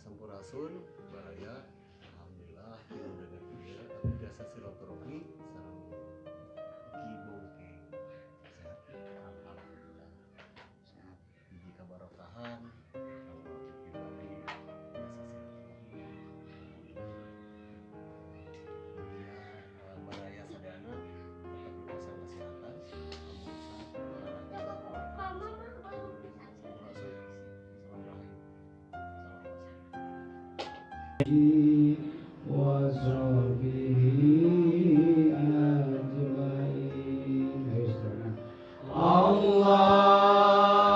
Sampurasun baraya alhamdulillah kita dengan dia tapi biasa silaturahmi sareng gibongkeng sehat alhamdulillah sehat hiji kabarokahan kalau pribadi biasa silaturahmi ya baraya sadayana tetap prokes kesehatan wa sahbihi ajmain.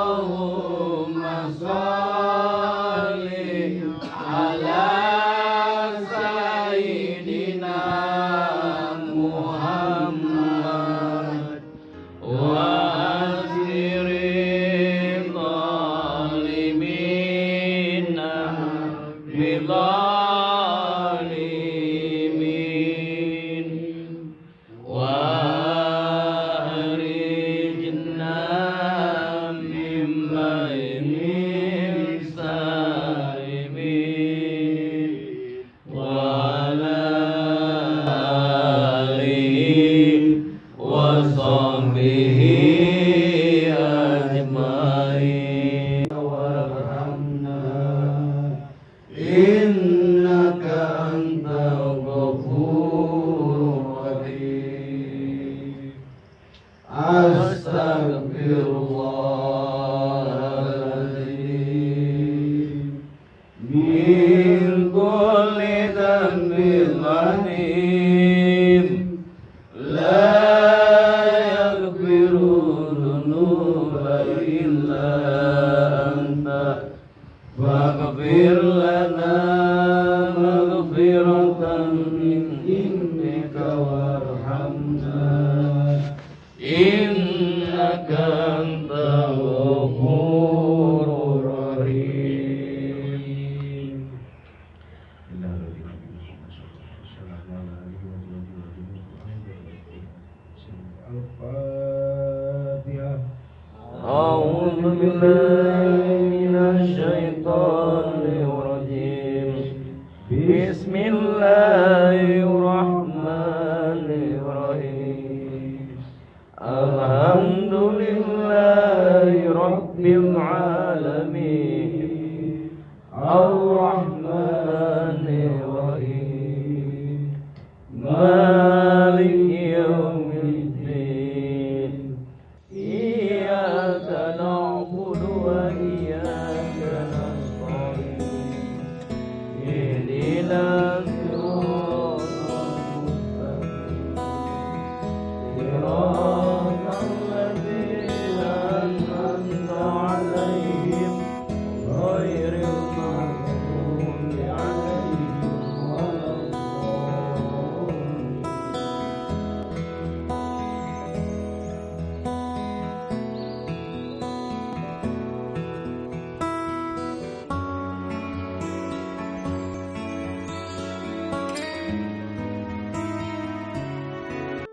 Allahumma sholli ala sayyidina Muhammad wa asri zalimina بالظالمين وأخرجنا من بين السالمين وعلى آله وصحبه أجمعين وارحمنا innaka antal ghafurur rahim. Astaghfirullahaladzim min kulli dhanbin ghanim la yaghfiru dhunuba illa anta faghfir lana maghfiratan min indika warhamna innaka antal ghafurur rahim. Al-Fatihah. A'udzu billahi minasyaitonir rajim. Bismillahirrahmanirrahim. Alhamdulillahi rabbil alamin.